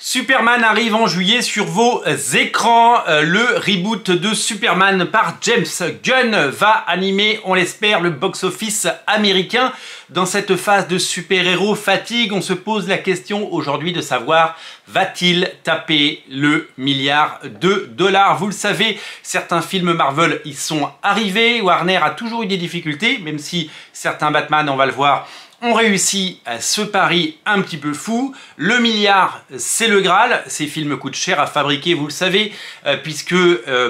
Superman arrive en juillet sur vos écrans. Le reboot de Superman par James Gunn va animer, on l'espère, le box-office américain. Dans cette phase de super-héros fatigue, on se pose la question aujourd'hui de savoir, va-t-il taper le milliard de dollars? Vous le savez, certains films Marvel y sont arrivés. Warner a toujours eu des difficultés, même si certains Batman, on va le voir, on réussit à ce pari un petit peu fou. Le milliard, c'est le Graal. Ces films coûtent cher à fabriquer, vous le savez, puisque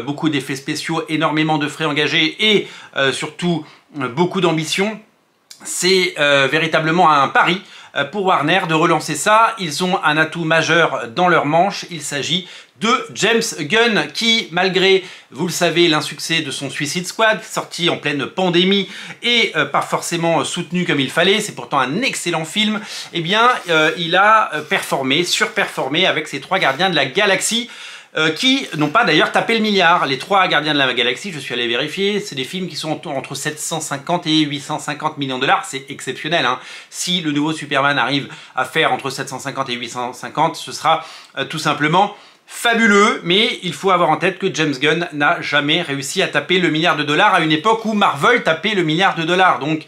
beaucoup d'effets spéciaux, énormément de frais engagés et surtout beaucoup d'ambition. C'est véritablement un pari pour Warner de relancer ça. Ils ont un atout majeur dans leur manche. Il s'agit de James Gunn qui, malgré, vous le savez, l'insuccès de son Suicide Squad, sorti en pleine pandémie et pas forcément soutenu comme il fallait, c'est pourtant un excellent film, eh bien, il a performé, surperformé avec ses 3 Gardiens de la Galaxie, qui n'ont pas d'ailleurs tapé le milliard. Les 3 Gardiens de la Galaxie, je suis allé vérifier, c'est des films qui sont entre 750 et 850 millions de dollars, c'est exceptionnel, hein. Si le nouveau Superman arrive à faire entre 750 et 850, ce sera tout simplement fabuleux, mais il faut avoir en tête que James Gunn n'a jamais réussi à taper le milliard de dollars à une époque où Marvel tapait le milliard de dollars. Donc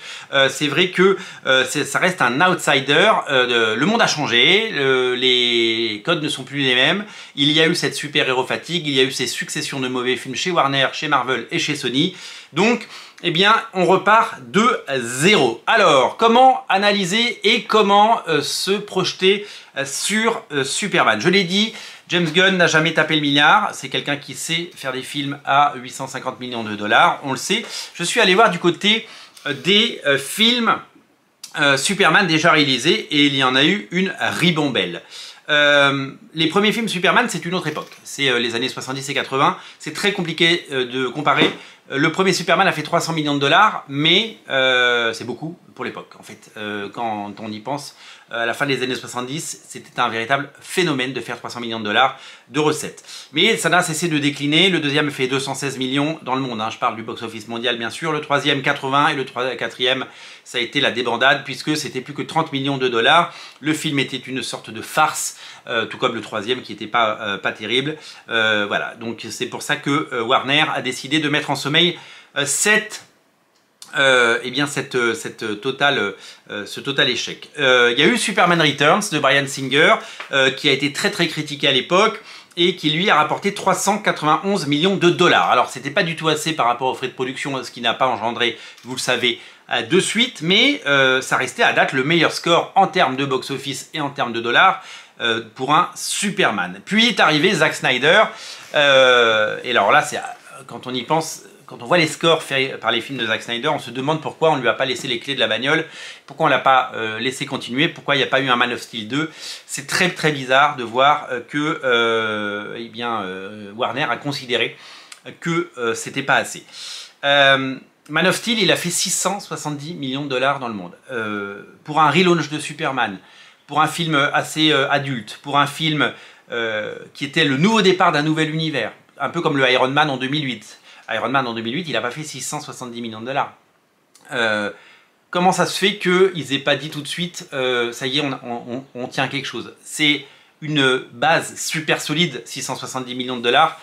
c'est vrai que ça reste un outsider. Le monde a changé, les codes ne sont plus les mêmes. Il y a eu cette super-héros fatigue, il y a eu ces successions de mauvais films chez Warner, chez Marvel et chez Sony. Donc, eh bien, on repart de zéro. Alors, comment analyser et comment se projeter sur Superman? Je l'ai dit, James Gunn n'a jamais tapé le milliard. C'est quelqu'un qui sait faire des films à 850 millions de dollars, on le sait. Je suis allé voir du côté des films Superman déjà réalisés et il y en a eu une ribambelle. Les premiers films Superman, c'est une autre époque. C'est les années 70 et 80. C'est très compliqué de comparer. Le premier Superman a fait 300 millions de dollars, mais c'est beaucoup pour l'époque. En fait, quand on y pense, à la fin des années 70, c'était un véritable phénomène de faire 300 millions de dollars de recettes. Mais ça n'a cessé de décliner. Le deuxième fait 216 millions dans le monde, hein. Je parle du box-office mondial, bien sûr. Le troisième, 80, et le quatrième, ça a été la débandade, puisque c'était plus que 30 millions de dollars. Le film était une sorte de farce, tout comme le troisième qui n'était pas terrible. Voilà, donc c'est pour ça que Warner a décidé de mettre en sommeil ce total échec. Il y a eu Superman Returns de Bryan Singer qui a été très critiqué à l'époque et qui lui a rapporté 391 millions de dollars. Alors c'était pas du tout assez par rapport aux frais de production, ce qui n'a pas engendré, vous le savez, de suite, mais ça restait à date le meilleur score en termes de box-office et en termes de dollars pour un Superman. Puis est arrivé Zack Snyder, et alors là, quand on y pense, quand on voit les scores faits par les films de Zack Snyder, on se demande pourquoi on ne lui a pas laissé les clés de la bagnole, pourquoi on ne l'a pas laissé continuer, pourquoi il n'y a pas eu un Man of Steel 2. C'est très bizarre de voir que Warner a considéré que c'était pas assez. Man of Steel, il a fait 670 millions de dollars dans le monde. Pour un relaunch de Superman, pour un film assez adulte, pour un film qui était le nouveau départ d'un nouvel univers, un peu comme le Iron Man en 2008. Iron Man en 2008, il n'a pas fait 670 millions de dollars. Comment ça se fait qu'ils n'aient pas dit tout de suite, ça y est, on tient quelque chose? C'est une base super solide, 670 millions de dollars,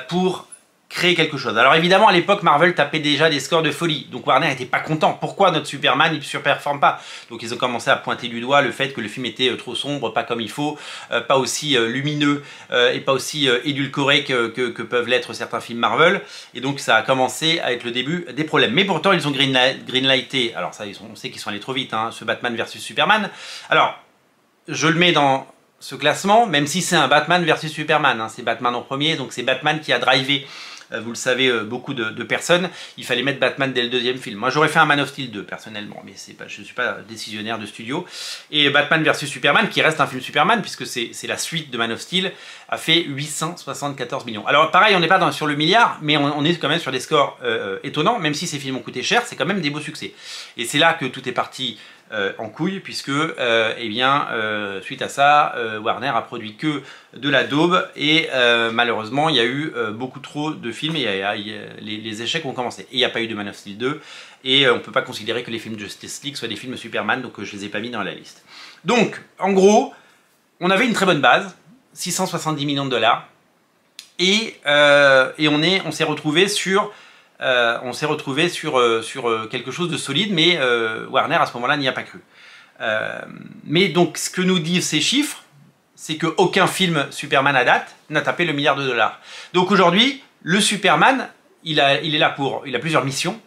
pour créer quelque chose. Alors évidemment, à l'époque, Marvel tapait déjà des scores de folie. Donc Warner n'était pas content. Pourquoi notre Superman, il ne surperforme pas? Donc ils ont commencé à pointer du doigt le fait que le film était trop sombre, pas comme il faut, pas aussi lumineux et pas aussi édulcoré que peuvent l'être certains films Marvel. Et donc ça a commencé à être le début des problèmes. Mais pourtant, ils ont greenlighté. Alors ça, on sait qu'ils sont allés trop vite, hein, ce Batman versus Superman. Alors, je le mets dans ce classement, même si c'est un Batman versus Superman. Hein, c'est Batman en premier, donc c'est Batman qui a drivé, vous le savez, beaucoup de personnes. Il fallait mettre Batman dès le deuxième film. Moi, j'aurais fait un Man of Steel 2, personnellement, mais je ne suis pas décisionnaire de studio. Et Batman vs Superman, qui reste un film Superman, puisque c'est la suite de Man of Steel, a fait 874 millions. Alors, pareil, on n'est pas sur le milliard, mais on est quand même sur des scores étonnants. Même si ces films ont coûté cher, c'est quand même des beaux succès. Et c'est là que tout est parti en couille, puisque suite à ça, Warner a produit que de la daube et malheureusement il y a eu beaucoup trop de films et les échecs ont commencé. Et il n'y a pas eu de Man of Steel 2 et on ne peut pas considérer que les films de Justice League soient des films Superman, donc je ne les ai pas mis dans la liste. Donc en gros, on avait une très bonne base, 670 millions de dollars. Et on s'est retrouvé sur quelque chose de solide, mais Warner à ce moment-là n'y a pas cru. Mais donc ce que nous disent ces chiffres, c'est qu'aucun film Superman à date n'a tapé le milliard de dollars. Donc aujourd'hui, le Superman, il a plusieurs missions.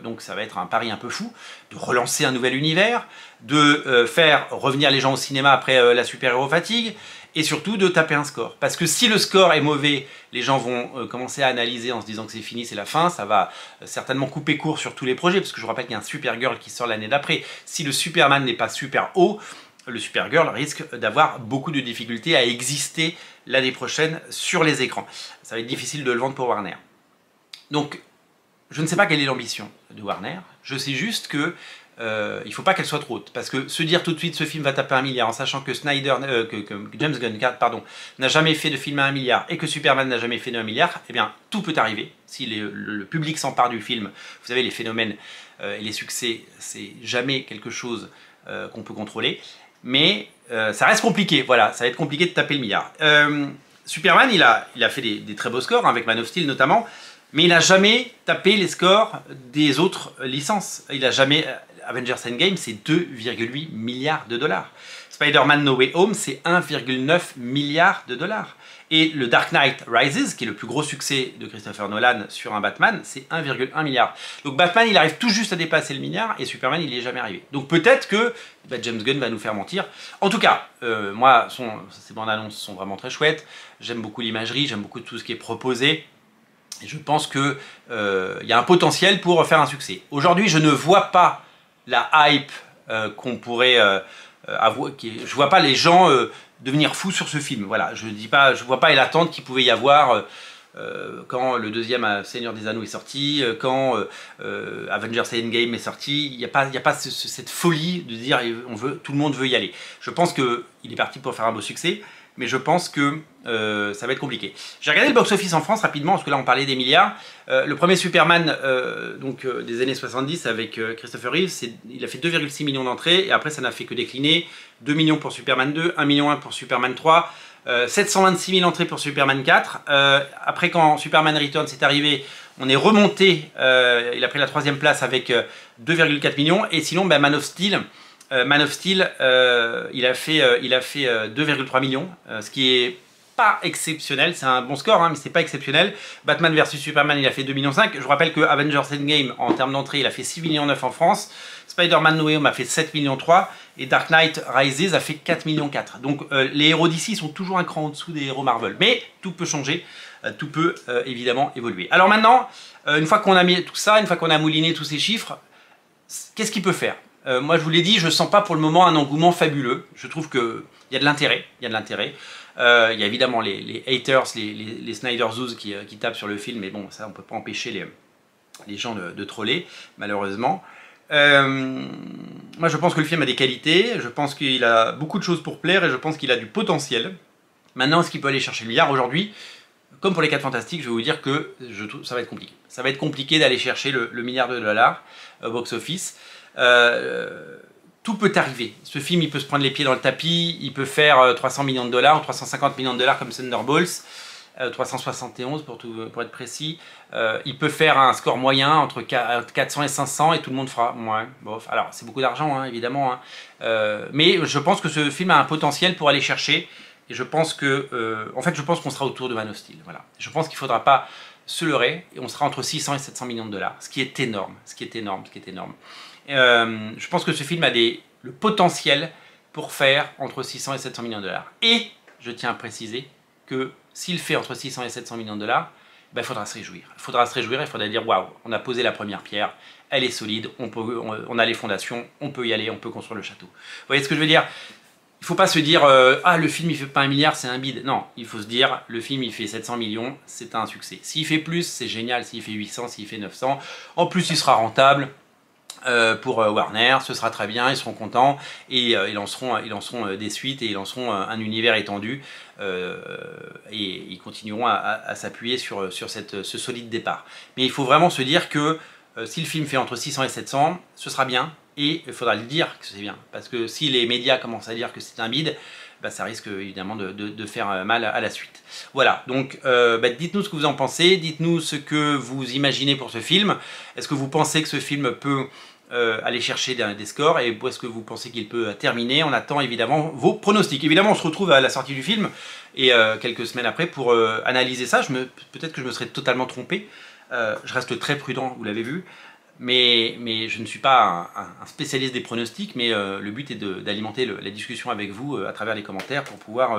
Donc ça va être un pari un peu fou, de relancer un nouvel univers, de faire revenir les gens au cinéma après la super-héros fatigue, et surtout de taper un score. Parce que si le score est mauvais, les gens vont commencer à analyser en se disant que c'est fini, c'est la fin, ça va certainement couper court sur tous les projets, parce que je vous rappelle qu'il y a un Supergirl qui sort l'année d'après. Si le Superman n'est pas super haut, le Supergirl risque d'avoir beaucoup de difficultés à exister l'année prochaine sur les écrans. Ça va être difficile de le vendre pour Warner. Donc, je ne sais pas quelle est l'ambition de Warner, je sais juste que il ne faut pas qu'elle soit trop haute, parce que se dire tout de suite ce film va taper 1 milliard en sachant que James Gunn n'a jamais fait de film à 1 milliard et que Superman n'a jamais fait de 1 milliard, eh bien tout peut arriver. Si le public s'empare du film, vous savez les phénomènes et les succès, c'est jamais quelque chose qu'on peut contrôler, mais ça reste compliqué, voilà, ça va être compliqué de taper le milliard. Superman, il a fait des très beaux scores, hein, avec Man of Steel notamment, mais il n'a jamais tapé les scores des autres licences. Il n'a jamais... Avengers Endgame, c'est 2,8 milliards de dollars. Spider-Man No Way Home, c'est 1,9 milliard de dollars. Et le Dark Knight Rises, qui est le plus gros succès de Christopher Nolan sur un Batman, c'est 1,1 milliard. Donc Batman, il arrive tout juste à dépasser le milliard, et Superman, il n'y est jamais arrivé. Donc peut-être que James Gunn va nous faire mentir. En tout cas, moi, ces bandes annonces sont vraiment très chouettes. J'aime beaucoup l'imagerie, j'aime beaucoup tout ce qui est proposé. Et je pense qu'il y a un potentiel pour faire un succès. Aujourd'hui, je ne vois pas la hype qu'on pourrait avoir. Je vois pas les gens devenir fous sur ce film. Voilà, je vois pas l'attente qu'il pouvait y avoir quand le deuxième Seigneur des Anneaux est sorti, quand Avengers Endgame est sorti. Il n'y a pas cette folie de dire tout le monde veut y aller. Je pense qu'il est parti pour faire un beau succès, mais je pense que ça va être compliqué. J'ai regardé le box-office en France rapidement, parce que là on parlait des milliards. Le premier Superman des années 70 avec Christopher Reeve, il a fait 2,6 millions d'entrées, et après ça n'a fait que décliner. 2 millions pour Superman 2, 1,1 million pour Superman 3, 726 000 entrées pour Superman 4. Après quand Superman Returns est arrivé, on est remonté, il a pris la 3e place avec 2,4 millions, et sinon Man of Steel, il a fait 2,3 millions, ce qui est pas exceptionnel, c'est un bon score, hein, mais c'est pas exceptionnel. Batman vs Superman, il a fait 2,5 millions. Je vous rappelle que Avengers Endgame, en termes d'entrée, il a fait 6,9 millions en France. Spider-Man No Way Home a fait 7,3 millions. Et Dark Knight Rises a fait 4,4 millions. Donc les héros d'ici sont toujours un cran en dessous des héros Marvel. Mais tout peut changer, tout peut évidemment évoluer. Alors maintenant, une fois qu'on a mis tout ça, une fois qu'on a mouliné tous ces chiffres, qu'est-ce qu'il peut faire? Moi je vous l'ai dit, je ne sens pas pour le moment un engouement fabuleux. Je trouve qu'il y a de l'intérêt. Il y a évidemment les haters, les Snyder Zoos qui tapent sur le film, mais bon, ça on ne peut pas empêcher les gens de troller, malheureusement. Moi je pense que le film a des qualités, je pense qu'il a beaucoup de choses pour plaire, et je pense qu'il a du potentiel. Maintenant, est-ce qu'il peut aller chercher le milliard aujourd'hui? Comme pour les 4 Fantastiques, je vais vous dire que ça va être compliqué. Ça va être compliqué d'aller chercher le milliard de dollars box-office. Tout peut arriver. Ce film, il peut se prendre les pieds dans le tapis, il peut faire 300 millions de dollars ou 350 millions de dollars comme Thunderbolts, 371 pour être précis. Il peut faire un score moyen entre 400 et 500 et tout le monde fera moins. Bon, alors, c'est beaucoup d'argent, hein, évidemment. Hein. Mais je pense que ce film a un potentiel pour aller chercher. Et je pense en fait, je pense qu'on sera autour de Man of Steel. Voilà. Je pense qu'il ne faudra pas se leurrer, et on sera entre 600 et 700 millions de dollars, ce qui est énorme, je pense que ce film a le potentiel pour faire entre 600 et 700 millions de dollars. Et je tiens à préciser que s'il fait entre 600 et 700 millions de dollars, ben, il faudra se réjouir. Il faudra dire waouh, on a posé la première pierre, elle est solide, on a les fondations, on peut y aller, on peut construire le château. Vous voyez ce que je veux dire? Il ne faut pas se dire ah, le film il fait pas 1 milliard, c'est un bide. Non, il faut se dire le film il fait 700 millions, c'est un succès. S'il fait plus, c'est génial. S'il fait 800, s'il fait 900, en plus il sera rentable pour Warner, ce sera très bien, ils seront contents, et ils lanceront des suites, et ils lanceront un univers étendu, et ils continueront à s'appuyer sur ce solide départ. Mais il faut vraiment se dire que si le film fait entre 600 et 700, ce sera bien. Et il faudra le dire que c'est bien, parce que si les médias commencent à dire que c'est un bide, bah, ça risque évidemment de faire mal à la suite. Voilà, donc bah, dites-nous ce que vous en pensez, dites-nous ce que vous imaginez pour ce film. Est-ce que vous pensez que ce film peut aller chercher des scores et où est-ce que vous pensez qu'il peut terminer? On attend évidemment vos pronostics. Évidemment, on se retrouve à la sortie du film et quelques semaines après pour analyser ça. Peut-être que je me serais totalement trompé. Je reste très prudent, vous l'avez vu. Mais je ne suis pas un spécialiste des pronostics, mais le but est d'alimenter la discussion avec vous à travers les commentaires pour pouvoir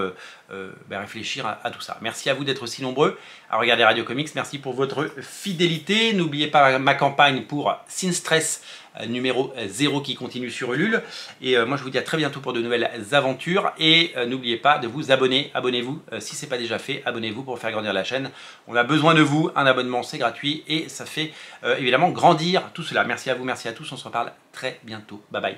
bah, réfléchir à tout ça. Merci à vous d'être aussi nombreux à regarder Radio Comics. Merci pour votre fidélité. N'oubliez pas ma campagne pour Sin Stress numéro 0 qui continue sur Ulule. Et moi je vous dis à très bientôt pour de nouvelles aventures. Et n'oubliez pas de vous abonner. Abonnez-vous si ce n'est pas déjà fait. Abonnez-vous pour faire grandir la chaîne. On a besoin de vous. Un abonnement c'est gratuit et ça fait évidemment grandir tout cela. Merci à vous, merci à tous. On se reparle très bientôt. Bye bye.